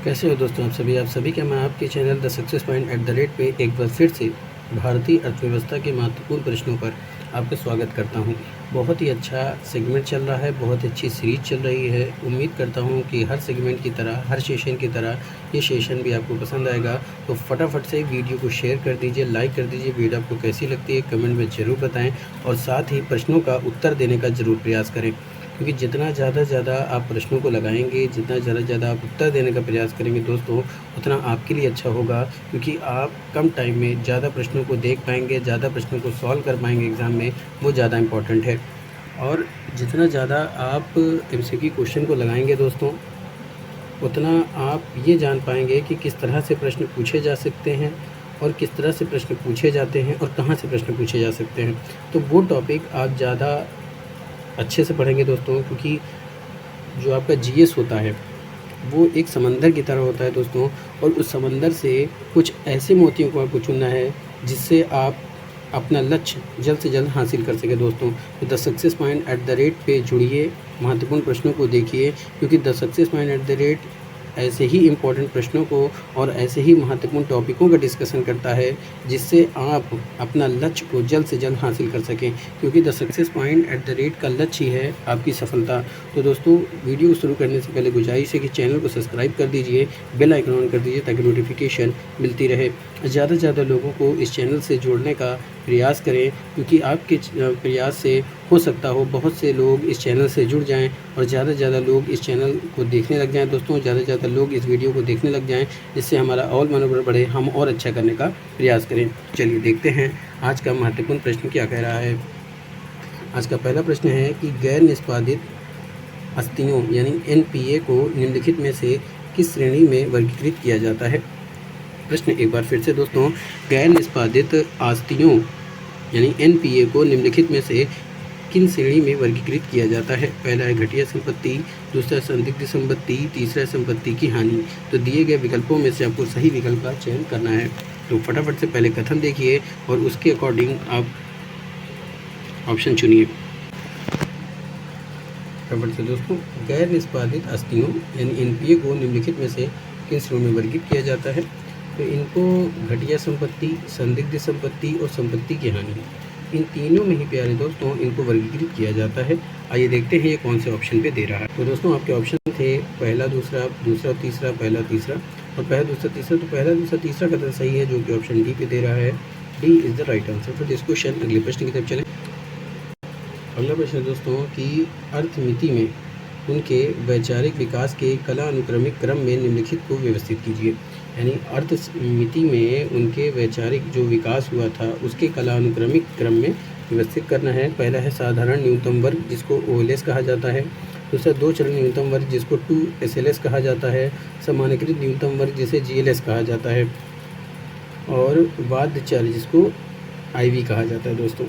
कैसे हो दोस्तों आप सभी का मैं आपके channel the success point at the rate पे एक बार फिर से भारतीय अर्थव्यवस्था के महत्वपूर्ण प्रश्नों पर आपका स्वागत करता हूं। बहुत ही अच्छा सेगमेंट चल रहा है, बहुत अच्छी सीरीज चल रही है। उम्मीद करता हूं कि हर सेगमेंट की तरह, हर सेशन की तरह ये सेशन भी आपको पसंद आएगा। तो फटाफट से वीडियो को शेयर कर दीजिए, लाइक कर दीजिए। वीडियो आपको कैसी लगती है कमेंट में ज़रूर बताएँ और साथ ही प्रश्नों का उत्तर देने का ज़रूर प्रयास करें, क्योंकि जितना ज़्यादा आप प्रश्नों को लगाएंगे, जितना ज़्यादा आप उत्तर देने का प्रयास करेंगे दोस्तों, उतना आपके लिए अच्छा होगा। क्योंकि आप कम टाइम में ज़्यादा प्रश्नों को देख पाएंगे, ज़्यादा प्रश्नों को सॉल्व कर पाएंगे एग्ज़ाम में, वो ज़्यादा इम्पॉर्टेंट है। और जितना ज़्यादा आप एमसीक्यू क्वेश्चन को लगाएंगे दोस्तों, उतना आप ये जान पाएंगे कि किस तरह से प्रश्न पूछे जा सकते हैं और किस तरह से प्रश्न पूछे जाते हैं और कहाँ से प्रश्न पूछे जा सकते हैं। तो वो टॉपिक आप ज़्यादा अच्छे से पढ़ेंगे दोस्तों, क्योंकि जो आपका जीएस होता है वो एक समंदर की तरह होता है दोस्तों। और उस समंदर से कुछ ऐसे मोतियों को आपको चुनना है जिससे आप अपना लक्ष्य जल्द से जल्द हासिल कर सकें दोस्तों। तो the success point at the rate पे जुड़िए, महत्वपूर्ण प्रश्नों को देखिए, क्योंकि the success point at the rate ऐसे ही इम्पोर्टेंट प्रश्नों को और ऐसे ही महत्वपूर्ण टॉपिकों का डिस्कशन करता है जिससे आप अपना लक्ष्य को जल्द से जल्द हासिल कर सकें, क्योंकि the success point at the rate का लक्ष्य ही है आपकी सफलता। तो दोस्तों, वीडियो शुरू करने से पहले गुजारिश है कि चैनल को सब्सक्राइब कर दीजिए, बेल आइकन ऑन कर दीजिए ताकि नोटिफिकेशन मिलती रहे। ज़्यादा से ज़्यादा लोगों को इस चैनल से जोड़ने का प्रयास करें, क्योंकि आपके प्रयास से हो सकता हो बहुत से लोग इस चैनल से जुड़ जाएं और ज़्यादा से ज़्यादा लोग इस चैनल को देखने लग जाएं दोस्तों। ज़्यादा से ज़्यादा लोग इस वीडियो को देखने लग जाएं, जिससे हमारा और मनोबल बढ़े, हम और अच्छा करने का प्रयास करें। चलिए देखते हैं आज का महत्वपूर्ण प्रश्न क्या कह रहा है। आज का पहला प्रश्न है कि गैर निष्पादित अस्थियों यानी एनपीए को निम्नलिखित में से किस श्रेणी में वर्गीकृत किया जाता है। प्रश्न एक बार फिर से दोस्तों, गैर निष्पादित आस्तियों यानी एनपीए को निम्नलिखित में से किन श्रेणी में वर्गीकृत किया जाता है। पहला है घटिया संपत्ति, दूसरा संदिग्ध संपत्ति, तीसरा संपत्ति की हानि। तो दिए गए विकल्पों में से आपको सही विकल्प का चयन करना है। तो फटाफट से पहले कथन देखिए और उसके अकॉर्डिंग आप ऑप्शन चुनिए। फटाफट से दोस्तों, गैर निष्पादित आस्तियों यानी एनपीए को निम्नलिखित में से किन श्रेणियों में वर्गीकृत किया जाता है। तो इनको घटिया संपत्ति, संदिग्ध संपत्ति और संपत्ति की हानि, इन तीनों में ही प्यारे दोस्तों इनको वर्गीकृत किया जाता है। आइए देखते हैं ये कौन से ऑप्शन पे दे रहा है। तो दोस्तों, आपके ऑप्शन थे पहला दूसरा, दूसरा तीसरा, पहला तीसरा और पहला दूसरा तीसरा। तो पहला दूसरा तीसरा कथन सही है, जो कि ऑप्शन डी पे दे रहा है। D is the right answer for this question. अगले प्रश्न की तरफ चलें। अगला प्रश्न है दोस्तों कि अर्थमिति में उनके वैचारिक विकास के कला अनुक्रमिक क्रम में निम्नलिखित को व्यवस्थित कीजिए। यानी अर्थमिति में उनके वैचारिक जो विकास हुआ था उसके कला अनुक्रमिक क्रम में व्यवस्थित करना है। पहला है साधारण न्यूनतम वर्ग, जिसको ओएलएस कहा जाता है। दूसरा दो चरण न्यूनतम वर्ग, जिसको 2SLS कहा जाता है। सामान्यकृत न्यूनतम वर्ग, जिसे GLS कहा जाता है। और वाद्य चर, जिसको IV कहा जाता है। दोस्तों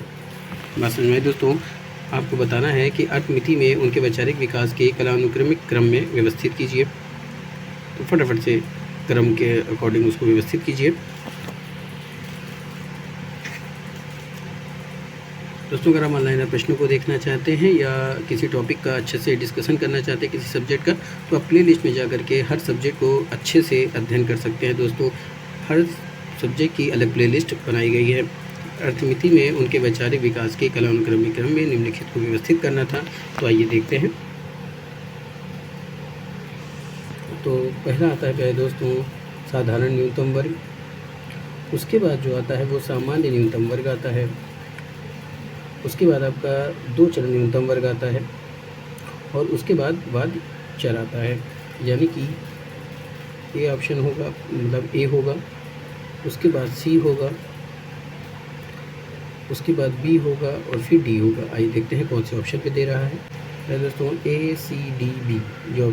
बात समझ में आई दोस्तों। आपको बताना है कि अर्थमिति में उनके वैचारिक विकास के कलानुक्रमिक क्रम में व्यवस्थित कीजिए। तो फटाफट से क्रम के अकॉर्डिंग उसको व्यवस्थित कीजिए। दोस्तों, अगर आप ऑनलाइन प्रश्नों को देखना चाहते हैं या किसी टॉपिक का अच्छे से डिस्कशन करना चाहते हैं किसी सब्जेक्ट का, तो आप प्ले लिस्ट में जा कर के हर सब्जेक्ट को अच्छे से अध्ययन कर सकते हैं। दोस्तों, हर सब्जेक्ट की अलग प्ले लिस्ट बनाई गई है। अर्थमिति में उनके वैचारिक विकास के कलानुक्रमिक क्रम में निम्नलिखित को व्यवस्थित करना था। तो आइए देखते हैं। तो पहला आता है प्यारे दोस्तों साधारण न्यूनतम वर्ग। उसके बाद जो आता है वो सामान्य न्यूनतम वर्ग आता है। उसके बाद आपका दो चरण न्यूनतम वर्ग आता है और उसके बाद वाद्य चर आता है। यानी कि ए ऑप्शन होगा, मतलब ए होगा, उसके बाद सी होगा, उसके बाद बी होगा और फिर डी होगा। आइए देखते हैं कौन से ऑप्शन पे दे रहा है। दोस्तों ACDB जो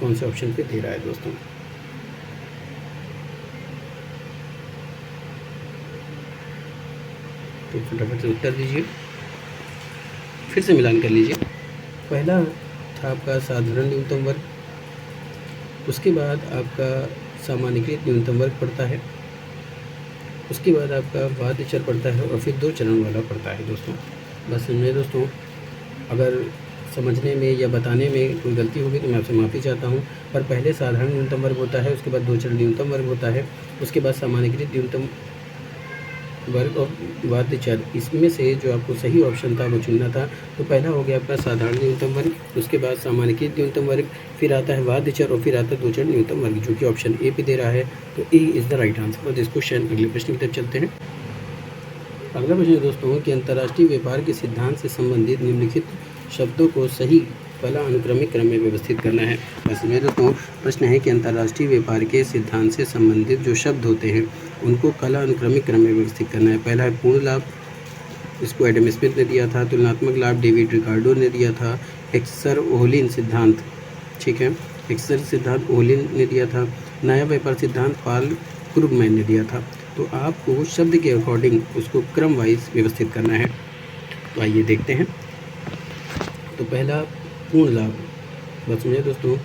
कौन से ऑप्शन पे दे रहा है दोस्तों। तो फटाफट से उत्तर दीजिए, फिर से मिलान कर लीजिए। पहला था आपका साधारण न्यूनतम वर्ग, उसके बाद आपका सामान्यकृत न्यूनतम वर्ग पड़ता है, उसके बाद आपका वाद्य चर पड़ता है और फिर दो चरण वाला पड़ता है। दोस्तों बस समझे दोस्तों। अगर समझने में या बताने में कोई गलती होगी तो मैं आपसे माफ़ी चाहता हूँ। पर पहले साधारण न्यूनतम वर्ग होता है, उसके बाद दो चर न्यूनतम वर्ग होता है, उसके बाद सामान्यीकृत न्यूनतम वर्ग और वाद्य चर। इसमें से जो आपको सही ऑप्शन था वो चुनना था। तो पहला हो गया आपका साधारण न्यूनतम वर्ग, उसके बाद सामान्यीकृत न्यूनतम वर्ग, फिर आता है वाद्य चर और फिर आता है दो चर न्यूनतम वर्ग, जो कि ऑप्शन ए पे दे रहा है। तो A is the right answer for this question. अगले प्रश्न की तरफ चलते हैं। अगला प्रश्न है दोस्तों कि अंतर्राष्ट्रीय व्यापार के सिद्धांत से संबंधित निम्नलिखित शब्दों को सही कला अनुक्रमिक क्रम में व्यवस्थित करना है। बस ये दोस्तों प्रश्न है कि अंतर्राष्ट्रीय व्यापार के सिद्धांत से संबंधित जो शब्द होते हैं उनको कला अनुक्रमिक क्रम में व्यवस्थित करना है। पहला है पूर्ण लाभ, इसको एडम स्मिथ ने दिया था। तुलनात्मक लाभ डेविड रिकार्डो ने दिया था। एक्सर-ओहलिन सिद्धांत, ठीक है, एक्सर सिद्धांत ओहलिन ने दिया था। नया व्यापार सिद्धांत पाल क्रुगमैन ने दिया था। तो आपको शब्द के अकॉर्डिंग उसको क्रम वाइज व्यवस्थित करना है। तो आइए देखते हैं। तो पहला पूर्ण लाभ, बस समझे दोस्तों।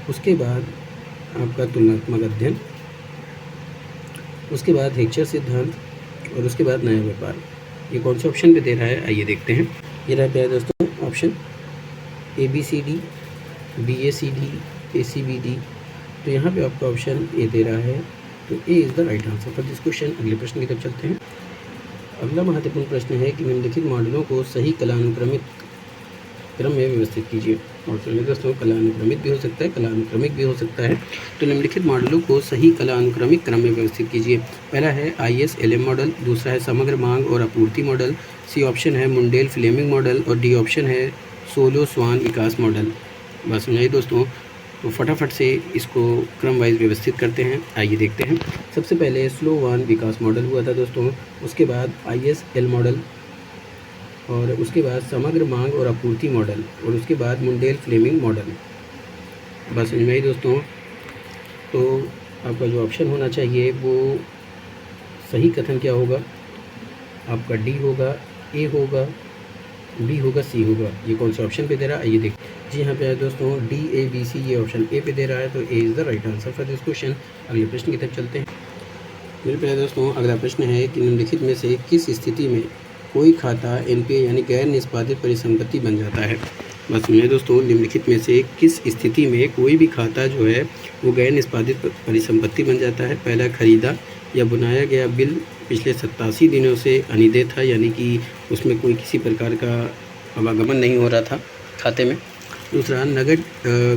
उसके बाद आपका तुलनात्मक अध्ययन, उसके बाद हेक्चर सिद्धांत और उसके बाद नया व्यापार। ये कौन से ऑप्शन पे दे रहा है, आइए देखते हैं। ये रहता है दोस्तों ऑप्शन ABCD, BACD, ACBD। तो यहाँ पे आपका ऑप्शन ए दे रहा है। तो A is the right answer for this question. अगले प्रश्न की तरफ चलते हैं। अगला महत्वपूर्ण प्रश्न है कि निम्नलिखित मॉडलों को सही कलानुक्रमिक क्रम में व्यवस्थित कीजिए। और चलिए दोस्तों, कलानुक्रमित भी हो सकता है, कलानुक्रमिक भी हो सकता है। तो निम्नलिखित मॉडलों को सही कलानुक्रमिक क्रम में व्यवस्थित कीजिए। पहला है ISLM मॉडल, दूसरा है समग्र मांग और आपूर्ति मॉडल, सी ऑप्शन है मुंडेल फ्लेमिंग मॉडल और डी ऑप्शन है सोलो स्वान विकास मॉडल। बस समझाइए दोस्तों। तो फटाफट से इसको क्रम वाइज व्यवस्थित करते हैं। आइए देखते हैं। सबसे पहले स्लो वान विकास मॉडल हुआ था दोस्तों, उसके बाद ISL मॉडल और उसके बाद समग्र मांग और आपूर्ति मॉडल और उसके बाद मुंडेल फ्लेमिंग मॉडल। बस समझ में आई दोस्तों। तो आपका जो ऑप्शन होना चाहिए वो सही कथन क्या होगा, आपका डी होगा, ए होगा, बी होगा, सी होगा। ये कौन से ऑप्शन पे दे रहा है, आइए देखते हैं। जी यहाँ पे है दोस्तों DABC, ये ऑप्शन ए पे दे रहा है। तो A is the right answer for this question. अगले प्रश्न की तरफ चलते हैं। मेरे प्यारे दोस्तों, अगला प्रश्न है कि निम्नलिखित में से किस स्थिति में कोई खाता NPA यानी गैर निष्पादित परिसंपत्ति बन जाता है। बस सुनिए दोस्तों, निम्नलिखित में से किस स्थिति में कोई भी खाता जो है वो गैर निष्पादित परिसंपत्ति बन जाता है। पहला, खरीदा या बुनाया गया बिल पिछले 87 दिनों से अनिदेय था, यानी कि उसमें कोई किसी प्रकार का आवागमन नहीं हो रहा था खाते में। दूसरा, नगद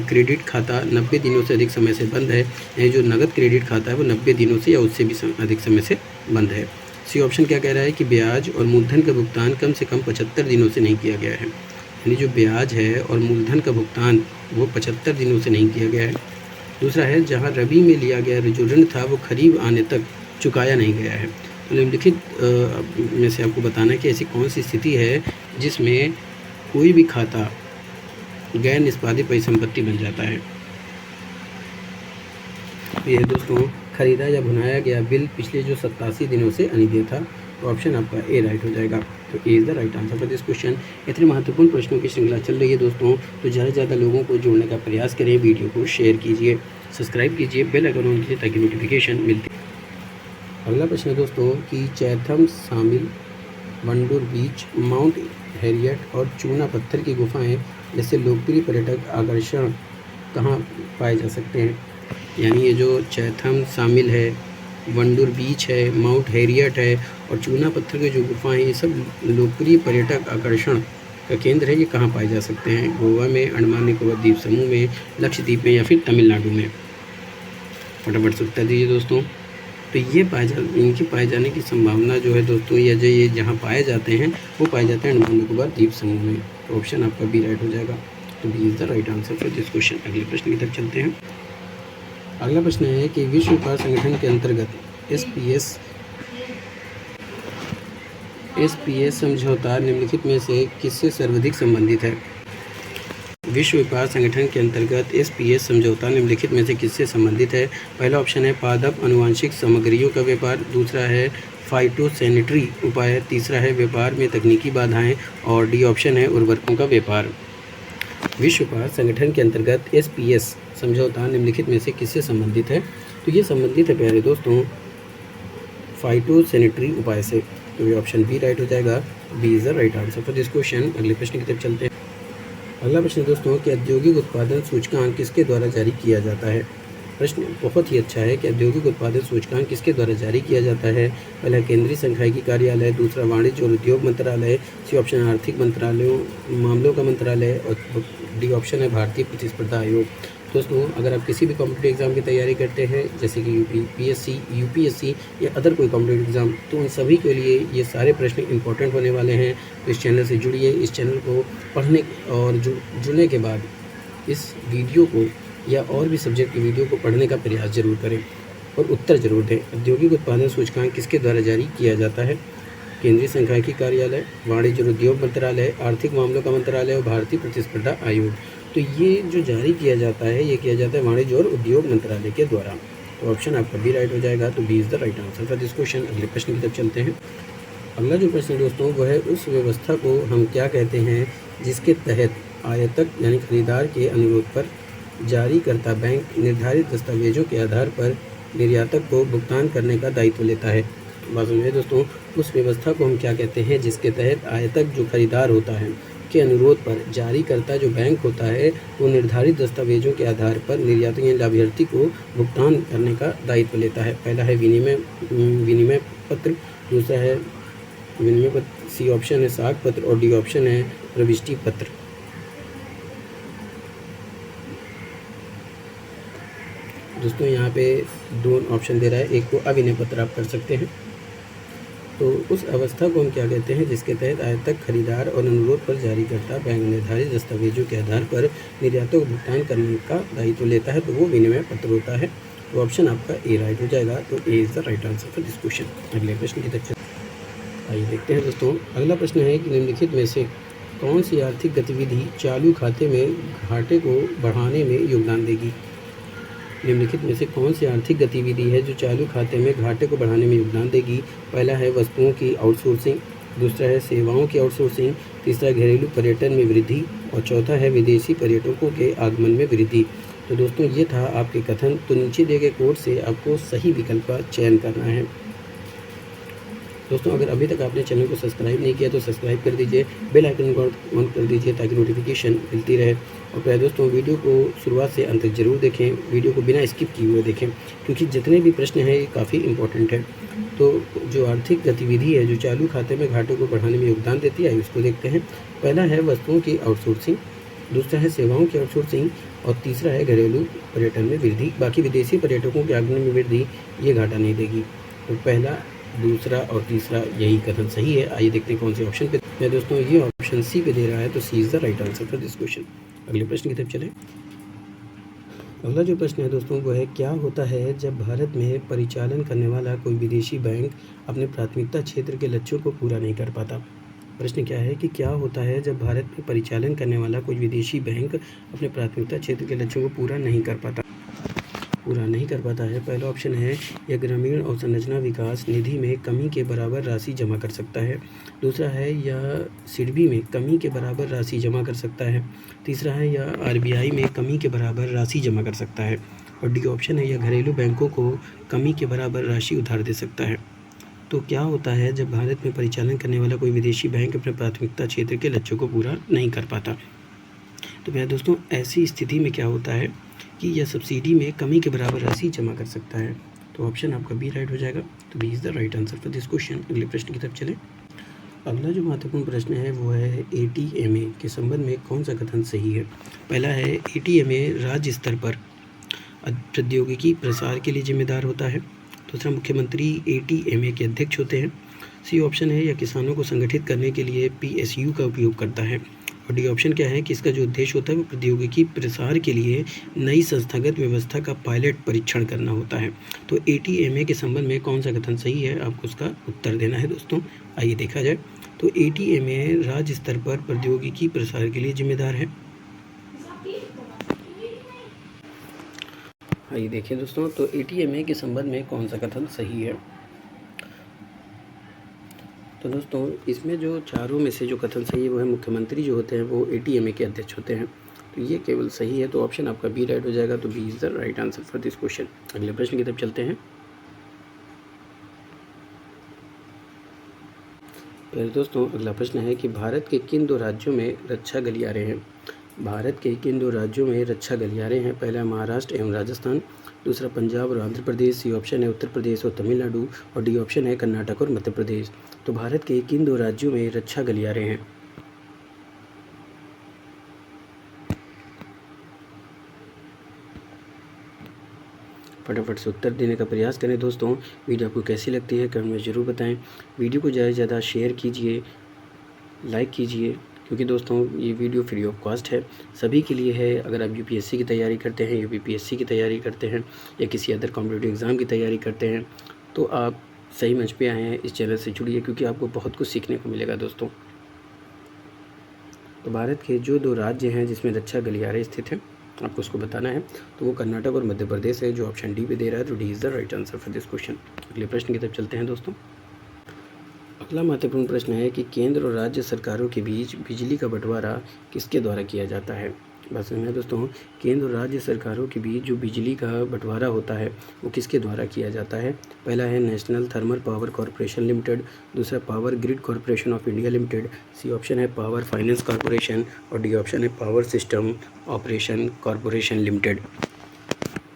क्रेडिट खाता 90 दिनों से अधिक समय से बंद है, यानी जो नगद क्रेडिट खाता है वो 90 दिनों से या उससे भी अधिक समय से बंद है। सी ऑप्शन क्या कह रहा है कि ब्याज और मूलधन का भुगतान कम से कम 75 दिनों से नहीं किया गया है, यानी जो ब्याज है और मूलधन का भुगतान वो 75 दिनों से नहीं किया गया है। दूसरा है, जहाँ रबी में लिया गया जो ऋण था वो खरीफ आने तक चुकाया नहीं गया है। तो निम्नलिखित में से आपको बताना है कि ऐसी कौन सी स्थिति है जिसमें कोई भी खाता गैर निष्पादित परिसंपत्ति बन जाता है। तो यह दोस्तों खरीदा या भुनाया गया बिल पिछले जो 87 दिनों से अनिदेय था। तो ऑप्शन आपका ए राइट हो जाएगा। तो A is the right answer for this question. इतने महत्वपूर्ण प्रश्नों की श्रृंखला चल रही है दोस्तों, तो ज़्यादा से ज़्यादा लोगों को जोड़ने का प्रयास करें, वीडियो को शेयर कीजिए, सब्सक्राइब कीजिए, बेल आइकन ऑन कीजिए ताकि नोटिफिकेशन मिलती है। अगला प्रश्न है दोस्तों कि चैथम शामिल, वंडूर बीच, माउंट हैरियट और चूना पत्थर की गुफाएं जैसे लोकप्रिय पर्यटक आकर्षण कहाँ पाए जा सकते हैं। यानी ये जो चैथम शामिल है, वंडूर बीच है, माउंट हैरियट है और चूना पत्थर की जो गुफाएं, ये सब लोकप्रिय पर्यटक आकर्षण का केंद्र है। ये कहाँ पाए जा सकते हैं, गोवा में, अंडमान निकोबार द्वीप समूह में, लक्षद्वीप में या फिर तमिलनाडु में। फटाफट से उत्तर दीजिए दोस्तों। तो ये इनके पाए जाने की संभावना जो है दोस्तों, या जो ये जहाँ पाए जाते हैं वो पाए जाते हैं अंडमान निकोबार द्वीप समूह में। तो ऑप्शन आपका बी राइट हो जाएगा। तो B is the right answer for this question. अगले प्रश्न की तरफ चलते हैं। अगला प्रश्न है कि विश्व व्यापार संगठन के अंतर्गत SPS समझौता निम्नलिखित में से किससे सर्वाधिक संबंधित है। विश्व व्यापार संगठन के अंतर्गत SPS समझौता निम्नलिखित में से किससे संबंधित है। पहला ऑप्शन है पादप आनुवांशिक सामग्रियों का व्यापार, दूसरा है फाइटोसैनिटरी उपाय, तीसरा है व्यापार में तकनीकी बाधाएं और डी ऑप्शन है उर्वरकों का व्यापार। विश्व व्यापार संगठन के अंतर्गत SPS समझौता निम्नलिखित में से किससे संबंधित है। तो ये संबंधित है प्यारे दोस्तों फाइटोसैनिटरी उपाय से। तो ये ऑप्शन बी राइट हो जाएगा। B is the right answer for this question. अगले प्रश्न की तरफ चलते हैं। अगला प्रश्न दोस्तों कि औद्योगिक उत्पादन सूचकांक किसके द्वारा जारी किया जाता है। प्रश्न बहुत ही अच्छा है कि औद्योगिक उत्पादन सूचकांक किसके द्वारा जारी किया जाता है। पहला केंद्रीय संकायिकी कार्यालय, दूसरा वाणिज्य और उद्योग मंत्रालय, सी ऑप्शन आर्थिक मंत्रालयों मामलों का मंत्रालय और डी ऑप्शन है भारतीय प्रतिस्पर्धा आयोग। दोस्तों अगर आप किसी भी कॉम्पिटिटिव एग्ज़ाम की तैयारी करते हैं जैसे कि पीएससी, यूपीएससी या अदर कोई कॉम्पिटिटिव एग्ज़ाम, तो उन सभी के लिए ये सारे प्रश्न इंपॉर्टेंट होने वाले हैं। तो इस चैनल से जुड़िए, इस चैनल को पढ़ने और जुड़ने के बाद इस वीडियो को या और भी सब्जेक्ट की वीडियो को पढ़ने का प्रयास जरूर करें और उत्तर जरूर दें। औद्योगिक उत्पादन सूचकांक किसके द्वारा जारी किया जाता है। केंद्रीय संकायिकी कार्यालय, वाणिज्य और उद्योग मंत्रालय, आर्थिक मामलों का मंत्रालय और भारतीय प्रतिस्पर्धा आयोग। तो ये जो जारी किया जाता है ये किया जाता है वाणिज्य और उद्योग मंत्रालय के द्वारा। तो ऑप्शन आपका बी राइट हो जाएगा। तो B is the right answer for this question. अगले प्रश्न की तरफ चलते हैं। अगला जो प्रश्न दोस्तों वो है उस व्यवस्था को हम क्या कहते हैं जिसके तहत आयातक यानी खरीदार के अनुरोध पर जारीकर्ता बैंक निर्धारित दस्तावेजों के आधार पर निर्यातक को भुगतान करने का दायित्व लेता है। बात समझिए दोस्तों, उस व्यवस्था को हम क्या कहते हैं जिसके तहत आयातक जो खरीदार होता है के अनुरोध पर जारीकर्ता जो बैंक होता है वो निर्धारित दस्तावेजों के आधार पर निर्यातक या लाभार्थी को भुगतान करने का दायित्व लेता है। पहला है विनिमय पत्र, दूसरा है विनिमय पत्र, सी ऑप्शन है साख पत्र और डी ऑप्शन है प्रविष्टि पत्र। दोस्तों यहाँ पे दो ऑप्शन दे रहा है, एक को अविनय पत्र आप कर सकते हैं। तो उस अवस्था को हम क्या कहते हैं जिसके तहत आयातक खरीदार और अनुरोध पर जारीकर्ता बैंक निर्धारित दस्तावेजों के आधार पर निर्यातक को भुगतान करने का दायित्व लेता है, तो वो विनिमय पत्र होता है। तो ऑप्शन आपका ए राइट हो जाएगा। तो A is the right answer for this question. अगले प्रश्न की तरफ आइए देखते हैं दोस्तों। अगला प्रश्न है कि निम्नलिखित में से कौन सी आर्थिक गतिविधि चालू खाते में घाटे को बढ़ाने में योगदान देगी। निम्नलिखित में से कौन सी आर्थिक गतिविधि है जो चालू खाते में घाटे को बढ़ाने में योगदान देगी। पहला है वस्तुओं की आउटसोर्सिंग, दूसरा है सेवाओं की आउटसोर्सिंग, तीसरा घरेलू पर्यटन में वृद्धि और चौथा है विदेशी पर्यटकों के आगमन में वृद्धि। तो दोस्तों ये था आपके कथन। तो नीचे दिए गए कोड से आपको सही विकल्प का चयन करना है। दोस्तों अगर अभी तक आपने चैनल को सब्सक्राइब नहीं किया तो सब्सक्राइब कर दीजिए, बेल आइकन को ऑन कर दीजिए ताकि नोटिफिकेशन मिलती रहे। और प्यारे दोस्तों वीडियो को शुरुआत से अंत तक जरूर देखें, वीडियो को बिना स्किप किए हुए देखें क्योंकि जितने भी प्रश्न हैं ये काफ़ी इंपॉर्टेंट है। तो जो आर्थिक गतिविधि है जो चालू खाते में घाटे को बढ़ाने में योगदान देती है उसको देखते हैं। पहला है वस्तुओं की आउटसोर्सिंग, दूसरा है सेवाओं की आउटसोर्सिंग और तीसरा है घरेलू पर्यटन में वृद्धि। बाकी विदेशी पर्यटकों के आगमन में वृद्धि ये घाटा नहीं देगी। तो पहला, दूसरा और तीसरा यही कथन सही है। आइए देखते हैं कौन से ऑप्शन पे है। दोस्तों ये ऑप्शन सी पे दे रहा है, तो C is the right answer for this question. अगले प्रश्न की तरफ चलें। अगला जो प्रश्न है दोस्तों वो है क्या होता है जब भारत में परिचालन करने वाला कोई विदेशी बैंक अपने प्राथमिकता क्षेत्र के लक्ष्यों को पूरा नहीं कर पाता। प्रश्न क्या है कि क्या होता है जब भारत में परिचालन करने वाला कोई विदेशी बैंक अपने प्राथमिकता क्षेत्र के लक्ष्यों को पूरा नहीं कर पाता है। पहला ऑप्शन है यह ग्रामीण अवसंरचना विकास निधि में कमी के बराबर राशि जमा कर सकता है, दूसरा है यह सिडबी में कमी के बराबर राशि जमा कर सकता है, तीसरा है यह आरबीआई में कमी के बराबर राशि जमा कर सकता है और डी ऑप्शन है यह घरेलू बैंकों को कमी के बराबर राशि उधार दे सकता है। तो क्या होता है जब भारत में परिचालन करने वाला कोई विदेशी बैंक अपने प्राथमिकता क्षेत्र के लक्ष्यों को पूरा नहीं कर पाता। तो मेरे दोस्तों ऐसी स्थिति में क्या होता है कि यह सब्सिडी में कमी के बराबर राशि जमा कर सकता है। तो ऑप्शन आपका बी राइट हो जाएगा। तो B is the right answer for this question. अगले प्रश्न की तरफ चलें। अगला जो महत्वपूर्ण प्रश्न है वो है एटीएमए के संबंध में कौन सा कथन सही है। पहला है एटीएमए राज्य स्तर पर प्रौद्योगिकी प्रसार के लिए जिम्मेदार होता है, दूसरा मुख्यमंत्री एटीएमए के अध्यक्ष होते हैं, सी ऑप्शन है यह किसानों को संगठित करने के लिए पीएसयू का उपयोग करता है और डी ऑप्शन क्या है कि इसका जो उद्देश्य होता है वो प्रौद्योगिकी प्रसार के लिए नई संस्थागत व्यवस्था का पायलट परीक्षण करना होता है। तो एटीएमए के संबंध में कौन सा कथन सही है आपको उसका उत्तर देना है दोस्तों। आइए देखा जाए। तो एटीएमए राज्य स्तर पर प्रौद्योगिकी प्रसार के लिए जिम्मेदार है। आइए देखें दोस्तों, तो एटीएमए के संबंध में कौन सा कथन सही है। तो दोस्तों इसमें जो चारों में से जो कथन सही है वो है मुख्यमंत्री जो होते हैं वो एटीएमए के अध्यक्ष होते हैं। तो ये केवल सही है। तो ऑप्शन आपका बी राइट हो जाएगा। तो B is the right answer for this question. अगले प्रश्न की तरफ चलते हैं। पहले दोस्तों अगला प्रश्न है कि भारत के किन दो राज्यों में रक्षा गलियारे हैं। भारत के किन दो राज्यों में रक्षा गलियारे हैं? पहला महाराष्ट्र एवं राजस्थान, दूसरा पंजाब और आंध्र प्रदेश, सी ऑप्शन है उत्तर प्रदेश और तमिलनाडु, और डी ऑप्शन है कर्नाटक और मध्य प्रदेश। तो भारत के किन दो राज्यों में रक्षा गलियारे हैं? फटाफट से उत्तर देने का प्रयास करें दोस्तों। वीडियो आपको कैसी लगती है कमेंट में ज़रूर बताएं। वीडियो को ज़्यादा से ज़्यादा शेयर कीजिए, लाइक कीजिए, क्योंकि दोस्तों ये वीडियो फ्री ऑफ कॉस्ट है, सभी के लिए है। अगर आप यूपीएससी की तैयारी करते हैं, यूपीपीएससी की तैयारी करते हैं या किसी अदर कॉम्पिटिटिव एग्ज़ाम की तैयारी करते हैं तो आप सही मंच पे आए हैं। इस चैनल से जुड़िए क्योंकि आपको बहुत कुछ सीखने को मिलेगा दोस्तों। तो भारत के जो दो राज्य हैं जिसमें रक्षा गलियारे स्थित हैं, आपको उसको बताना है। तो वो कर्नाटक और मध्य प्रदेश है, जो ऑप्शन डी पे दे रहा है। तो D is the right answer for this question. अगले प्रश्न की तरफ चलते हैं दोस्तों। अगला महत्वपूर्ण प्रश्न है कि केंद्र और राज्य सरकारों के बीच बिजली का बंटवारा किसके द्वारा किया जाता है? बस में दोस्तों, केंद्र और राज्य सरकारों के बीच जो बिजली का बंटवारा होता है वो किसके द्वारा किया जाता है? पहला है national thermal power corporation limited, दूसरा power grid corporation of India limited, C option है पावर फाइनेंस कॉरपोरेशन, और डी ऑप्शन है power system operation corporation limited.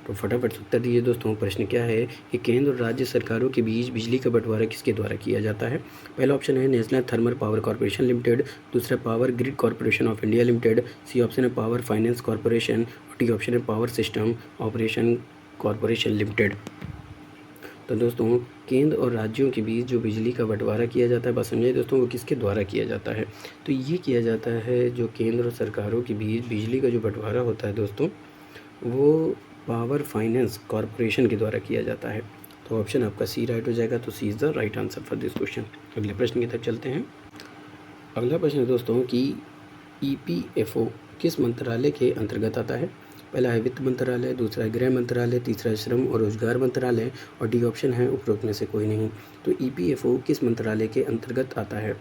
तो फटाफट उत्तर दीजिए दोस्तों। प्रश्न क्या है कि केंद्र और राज्य सरकारों के बीच बिजली का बंटवारा किसके द्वारा किया जाता है? पहला ऑप्शन है national thermal power corporation limited, दूसरा power grid corporation of India limited, C option है पावर फाइनेंस कॉरपोरेशन, और डी ऑप्शन है power system operation corporation limited. तो दोस्तों, केंद्र और राज्यों के बीच जो बिजली का बंटवारा किया जाता है, बस समझिए दोस्तों, वो किसके द्वारा किया जाता है? तो ये किया जाता है, जो केंद्र और सरकारों के बीच बिजली का जो बंटवारा होता है दोस्तों, वो पावर फाइनेंस कॉरपोरेशन के द्वारा किया जाता है। तो ऑप्शन आपका सी राइट हो जाएगा। तो C is the right answer for this question. अगले प्रश्न की तरफ चलते हैं। अगला प्रश्न है दोस्तों कि ईपीएफओ किस मंत्रालय के अंतर्गत आता है? पहला है वित्त मंत्रालय, दूसरा है गृह मंत्रालय, तीसरा है श्रम और रोजगार मंत्रालय, और डी ऑप्शन है उपरोक्त में से कोई नहीं। तो ईपीएफओ किस मंत्रालय के अंतर्गत आता है?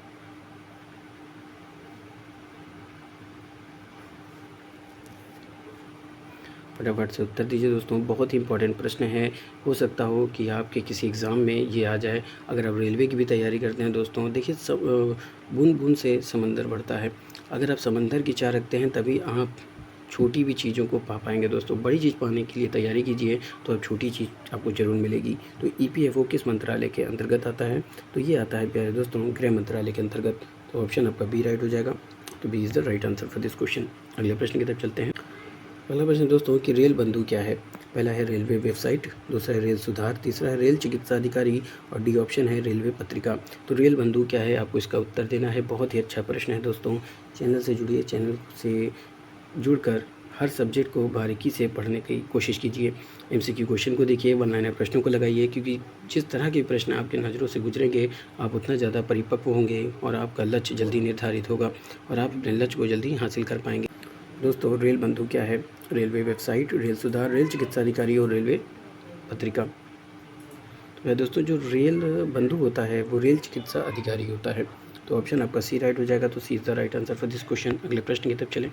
फटाफट से उत्तर दीजिए दोस्तों। बहुत ही इंपॉर्टेंट प्रश्न है, हो सकता हो कि आपके किसी एग्ज़ाम में ये आ जाए। अगर आप रेलवे की भी तैयारी करते हैं दोस्तों, देखिए सब बूंद बूंद से समंदर बढ़ता है। अगर आप समंदर की चाह रखते हैं तभी आप छोटी भी चीज़ों को पा पाएंगे दोस्तों। बड़ी चीज़ पाने के लिए तैयारी कीजिए तो आप छोटी चीज़ आपको ज़रूर मिलेगी। तो ईपीएफओ किस मंत्रालय के अंतर्गत आता है? तो ये आता है प्यारे दोस्तों गृह मंत्रालय के अंतर्गत। तो ऑप्शन आपका बी राइट हो जाएगा। तो B is the right answer for this question. अगले प्रश्न की तरफ चलते हैं। अगला प्रश्न दोस्तों कि रेल बंधु क्या है? पहला है रेलवे वेबसाइट, दूसरा है रेल सुधार, तीसरा है रेल चिकित्सा अधिकारी, और डी ऑप्शन है रेलवे पत्रिका। तो रेल बंधु क्या है, आपको इसका उत्तर देना है। बहुत ही अच्छा प्रश्न है दोस्तों। चैनल से जुड़िए, चैनल से जुड़कर हर सब्जेक्ट को बारीकी से पढ़ने की कोशिश कीजिए। एमसीक्यू क्वेश्चन को देखिए, वन लाइनर प्रश्नों को लगाइए, क्योंकि जिस तरह के प्रश्न आपके नज़रों से गुजरेंगे आप उतना ज़्यादा परिपक्व होंगे और आपका लक्ष्य जल्दी निर्धारित होगा और आप अपने लक्ष्य को जल्दी हासिल कर पाएंगे। दोस्तों, रेल बंधु क्या है? रेलवे वेबसाइट, रेल सुधार, रेल चिकित्सा अधिकारी और रेलवे पत्रिका। तो दोस्तों, जो रेल बंधु होता है वो रेल चिकित्सा अधिकारी होता है। तो ऑप्शन आपका सी राइट हो जाएगा। तो C is the right answer for this question. अगले प्रश्न की तरफ चलें।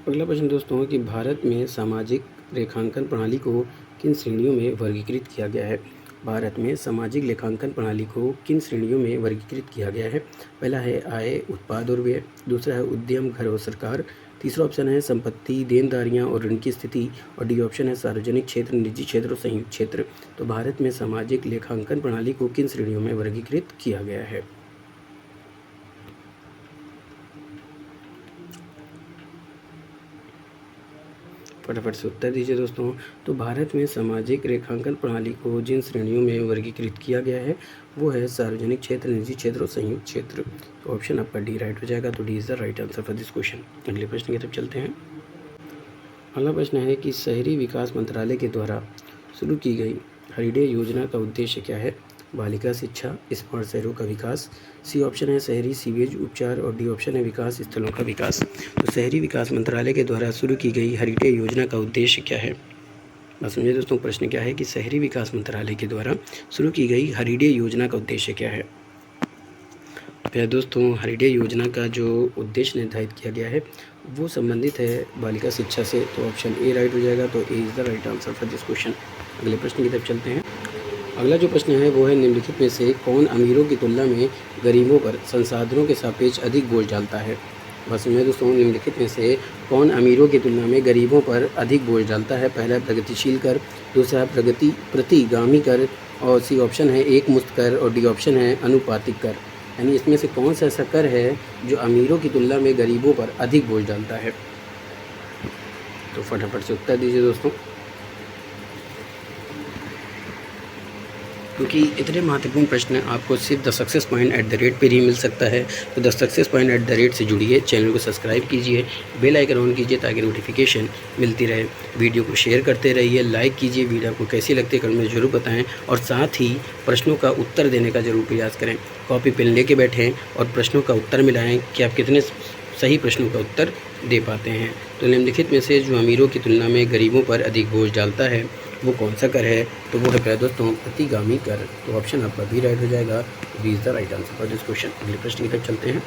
अगला प्रश्न दोस्तों कि भारत में सामाजिक रेखांकन प्रणाली को किन श्रेणियों में वर्गीकृत किया गया है? भारत में सामाजिक लेखांकन प्रणाली को किन श्रेणियों में वर्गीकृत किया गया है? पहला है आय, उत्पाद और व्यय, दूसरा है उद्यम, घर और सरकार, तीसरा ऑप्शन है संपत्ति, देनदारियां और ऋण की स्थिति, और डी ऑप्शन है सार्वजनिक क्षेत्र, निजी क्षेत्र और संयुक्त क्षेत्र। तो भारत में सामाजिक लेखांकन प्रणाली को किन श्रेणियों में वर्गीकृत किया गया है? फटाफट से उत्तर दीजिए दोस्तों। तो भारत में सामाजिक रेखांकन प्रणाली को जिन श्रेणियों में वर्गीकृत किया गया है वो है सार्वजनिक क्षेत्र, निजी क्षेत्र और संयुक्त क्षेत्र। तो ऑप्शन आपका डी राइट हो जाएगा। तो D is the right answer for this question. अगले प्रश्न की तरफ चलते हैं। अगला प्रश्न है कि शहरी विकास मंत्रालय के द्वारा शुरू की गई हरिडे योजना का उद्देश्य क्या है? बालिका शिक्षा, स्मार्ट शहरों का विकास, सी ऑप्शन है शहरी सीवेज उपचार, और डी ऑप्शन है विकास स्थलों का विकास। तो शहरी विकास मंत्रालय के द्वारा शुरू की गई हरिडे योजना का उद्देश्य क्या है? बस समझिए दोस्तों, प्रश्न क्या है कि शहरी विकास मंत्रालय के द्वारा शुरू की गई हरिडे योजना का उद्देश्य क्या है? तो दोस्तों, हरिडे योजना का जो उद्देश्य निर्धारित किया गया है वो संबंधित है बालिका शिक्षा से। तो ऑप्शन ए राइट हो जाएगा। तो A is the right answer for this question. अगले प्रश्न की तरफ चलते हैं। अगला जो प्रश्न है वो है निम्नलिखित में से कौन अमीरों की तुलना में गरीबों पर संसाधनों के सापेक्ष अधिक बोझ डालता है? बस में दोस्तों, निम्नलिखित में से कौन अमीरों की तुलना में गरीबों पर अधिक बोझ डालता है? पहला प्रगतिशील कर, दूसरा प्रतिगामी कर, और सी ऑप्शन है एक मुश्त कर, और डी ऑप्शन है अनुपातिक कर। यानी इसमें से कौन सा ऐसा कर है जो अमीरों की तुलना में गरीबों पर अधिक बोझ डालता है? तो फटाफट से उत्तर दीजिए दोस्तों, क्योंकि इतने महत्वपूर्ण प्रश्न आपको सिर्फ the success point at the rate पर ही मिल सकता है। तो the success point at the rate से जुड़िए, चैनल को सब्सक्राइब कीजिए, बेल आइकन ऑन कीजिए ताकि नोटिफिकेशन मिलती रहे। वीडियो को शेयर करते रहिए, लाइक कीजिए। वीडियो आपको कैसी लगती है कमेंट में ज़रूर बताएं, और साथ ही प्रश्नों का उत्तर देने का ज़रूर प्रयास करें। कॉपी पेन लेके बैठें और प्रश्नों का उत्तर मिलाएँ कि आप कितने सही प्रश्नों का उत्तर दे पाते हैं। तो निम्नलिखित में से जो अमीरों की तुलना में गरीबों पर अधिक बोझ डालता है वो कौन सा कर है? तो वो है प्यारे दोस्तों प्रतिगामी कर। तो ऑप्शन आपका भी राइट हो जाएगा। B is the right answer for this question. अगले प्रश्न की तरफ चलते हैं।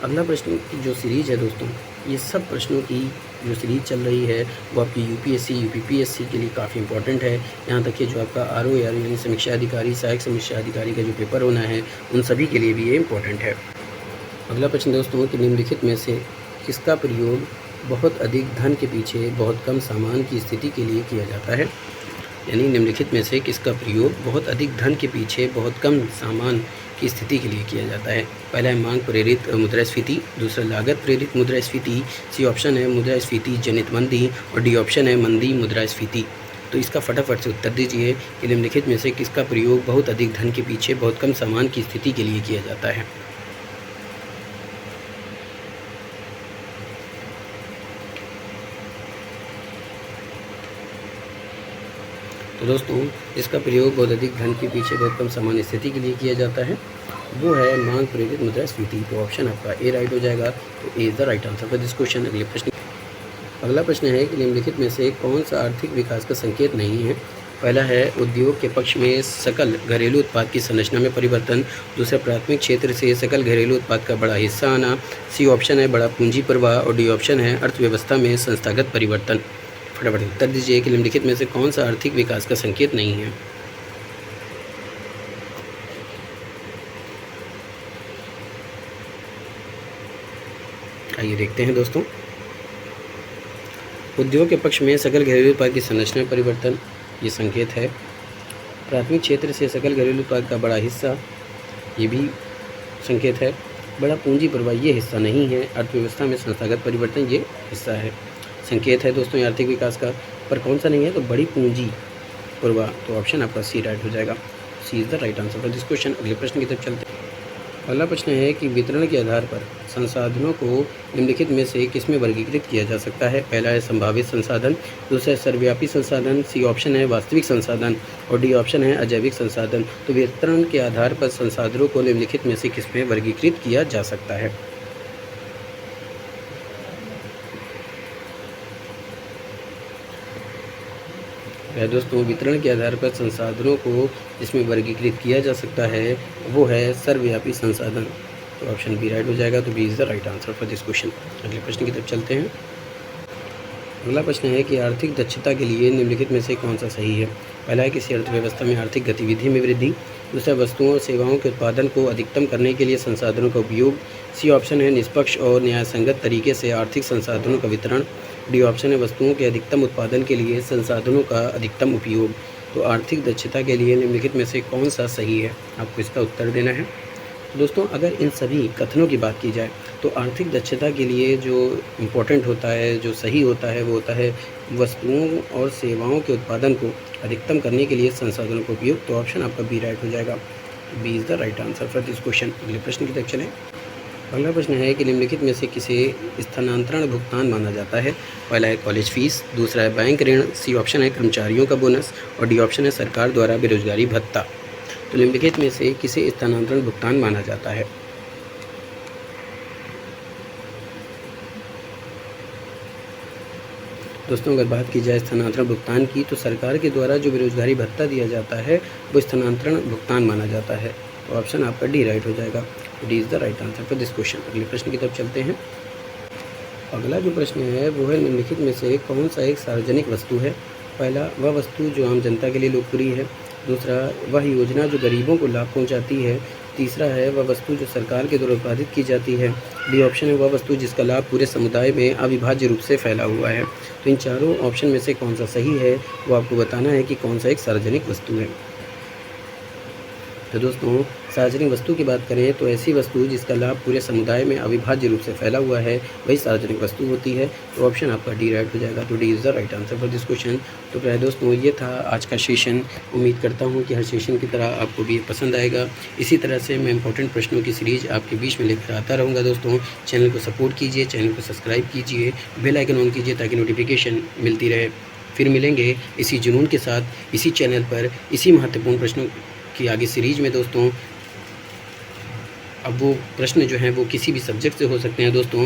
अगला प्रश्न की जो सीरीज़ है दोस्तों, ये सब प्रश्नों की जो सीरीज़ चल रही है वो आपकी यूपीएससी यूपीपीएससी के लिए काफ़ी इंपॉर्टेंट है। यहाँ तक कि जो आपका आरओआर यानी समीक्षा अधिकारी, सहायक समीक्षा अधिकारी का जो पेपर होना है उन सभी के लिए भी ये इंपॉर्टेंट है। अगला प्रश्न दोस्तों कि निम्नलिखित में से किसका प्रयोग बहुत अधिक धन के पीछे बहुत कम सामान की स्थिति के लिए किया जाता है? यानी निम्नलिखित में से किसका प्रयोग बहुत अधिक धन के पीछे बहुत कम सामान की स्थिति के लिए किया जाता है? पहला है मांग प्रेरित मुद्रास्फीति, दूसरा लागत प्रेरित मुद्रास्फीति, सी ऑप्शन है मुद्रास्फीति जनित मंदी, और डी ऑप्शन है मंदी मुद्रास्फीति। तो इसका फटाफट से उत्तर दीजिए कि निम्नलिखित में से किसका प्रयोग बहुत अधिक धन के पीछे बहुत कम सामान की स्थिति के लिए किया जाता है? तो दोस्तों इसका प्रयोग बहुत अधिक धन के पीछे बहुत कम सामान्य स्थिति के लिए किया जाता है वो है मांग प्रेरित मुद्रास्फीति। तो ऑप्शन आपका ए राइट हो जाएगा। तो A is the right answer for this question. अगला प्रश्न है कि निम्नलिखित में से कौन सा आर्थिक विकास का संकेत नहीं है? पहला है उद्योग के पक्ष में सकल घरेलू उत्पाद की संरचना में परिवर्तन, दूसरा प्राथमिक क्षेत्र से सकल घरेलू उत्पाद का बड़ा हिस्सा आना, सी ऑप्शन है बड़ा पूंजी प्रवाह, और डी ऑप्शन है अर्थव्यवस्था में संस्थागत परिवर्तन। फटाफट उत्तर दीजिए कि निम्नलिखित में से कौन सा आर्थिक विकास का संकेत नहीं है? आइए देखते हैं दोस्तों। उद्योग के पक्ष में सकल घरेलू उत्पाद की संरचना में परिवर्तन ये संकेत है। प्राथमिक क्षेत्र से सकल घरेलू उत्पाद का बड़ा हिस्सा ये भी संकेत है। बड़ा पूंजी प्रवाह ये हिस्सा नहीं है। अर्थव्यवस्था में संस्थागत परिवर्तन ये हिस्सा है। संकेत है दोस्तों आर्थिक विकास का, पर कौन सा नहीं है? तो बड़ी पूंजी प्रवाह। तो ऑप्शन आपका सी राइट हो जाएगा। C is the right answer for this question. अगले प्रश्न की तरफ चलते हैं। अगला प्रश्न है कि वितरण के आधार पर संसाधनों को निम्नलिखित में से किसमें वर्गीकृत किया जा सकता है? पहला है संभावित संसाधन, दूसरा है सर्वव्यापी संसाधन, सी ऑप्शन है वास्तविक संसाधन, और डी ऑप्शन है अजैविक संसाधन। तो वितरण के आधार पर संसाधनों को निम्नलिखित में से किसमें वर्गीकृत किया जा सकता है? दोस्तों वितरण के आधार पर संसाधनों को जिसमें वर्गीकृत किया जा सकता है वो है सर्वव्यापी संसाधन। तो ऑप्शन बी राइट हो जाएगा। तो B is the right answer for this question. अगले प्रश्न की तरफ चलते हैं। अगला प्रश्न है कि आर्थिक दक्षता के लिए निम्नलिखित में से कौन सा सही है? पहला है किसी अर्थव्यवस्था में आर्थिक गतिविधि में वृद्धि, दूसरा वस्तुओं और सेवाओं के उत्पादन को अधिकतम करने के लिए संसाधनों का उपयोग, सी ऑप्शन है निष्पक्ष और न्यायसंगत तरीके से आर्थिक संसाधनों का वितरण, डी ऑप्शन है वस्तुओं के अधिकतम उत्पादन के लिए संसाधनों का अधिकतम उपयोग। तो आर्थिक दक्षता के लिए निम्नलिखित में से कौन सा सही है? आपको इसका उत्तर देना है। दोस्तों अगर इन सभी कथनों की बात की जाए तो आर्थिक दक्षता के लिए जो इम्पोर्टेंट होता है, जो सही होता है, वो होता है वस्तुओं और सेवाओं के उत्पादन को अधिकतम करने के लिए संसाधनों का उपयोग। तो ऑप्शन आपका बी राइट हो जाएगा। B is the right answer for this question. अगले प्रश्न की तरफ चलें। अगला प्रश्न है कि निम्नलिखित में से किसे स्थानांतरण भुगतान माना जाता है? पहला है कॉलेज फीस, दूसरा है बैंक ऋण, सी ऑप्शन है कर्मचारियों का बोनस, और डी ऑप्शन है सरकार द्वारा बेरोजगारी भत्ता। तो निम्नलिखित में से किसे स्थानांतरण भुगतान माना जाता है? दोस्तों अगर बात की जाए स्थानांतरण भुगतान की तो सरकार के द्वारा जो बेरोजगारी भत्ता दिया जाता है वो स्थानांतरण भुगतान माना जाता है। तो ऑप्शन आपका डी राइट हो जाएगा। D is the right answer for this question. अगले प्रश्न की तरफ चलते हैं। अगला जो प्रश्न है वो है निम्नलिखित में से कौन सा एक सार्वजनिक वस्तु है? पहला वह वस्तु जो आम जनता के लिए लोकप्रिय है, दूसरा वह योजना जो गरीबों को लाभ पहुंचाती है, तीसरा है वह वस्तु जो सरकार के द्वारा उत्पादित की जाती है। बी ऑप्शन है वह वस्तु जिसका लाभ पूरे समुदाय में अविभाज्य रूप से फैला हुआ है। तो इन चारों ऑप्शन में से कौन सा सही है वो आपको बताना है कि कौन सा एक सार्वजनिक वस्तु है। तो दोस्तों, सार्वजनिक वस्तु की बात करें तो ऐसी वस्तु जिसका लाभ पूरे समुदाय में अविभाज्य रूप से फैला हुआ है वही सार्वजनिक वस्तु होती है। तो ऑप्शन आपका डी राइट हो जाएगा। तो D is the right answer for this question. तो प्यारे दोस्तों, ये था आज का सेशन। उम्मीद करता हूँ कि हर सेशन की तरह आपको भी ये पसंद आएगा। इसी तरह से मैं इंपॉर्टेंट प्रश्नों की सीरीज़ आपके बीच में लेकर आता रहूँगा। दोस्तों, चैनल को सपोर्ट कीजिए, चैनल को सब्सक्राइब कीजिए, बेल आइकन ऑन कीजिए ताकि नोटिफिकेशन मिलती रहे। फिर मिलेंगे इसी जुनून के साथ, इसी चैनल पर, इसी महत्वपूर्ण प्रश्नों की आगे सीरीज में। दोस्तों, अब वो प्रश्न जो हैं वो किसी भी सब्जेक्ट से हो सकते हैं। दोस्तों,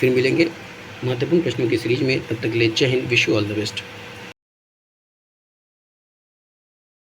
फिर मिलेंगे महत्वपूर्ण प्रश्नों की सीरीज में। तब तक के लिए जय Hind, wish you all the best.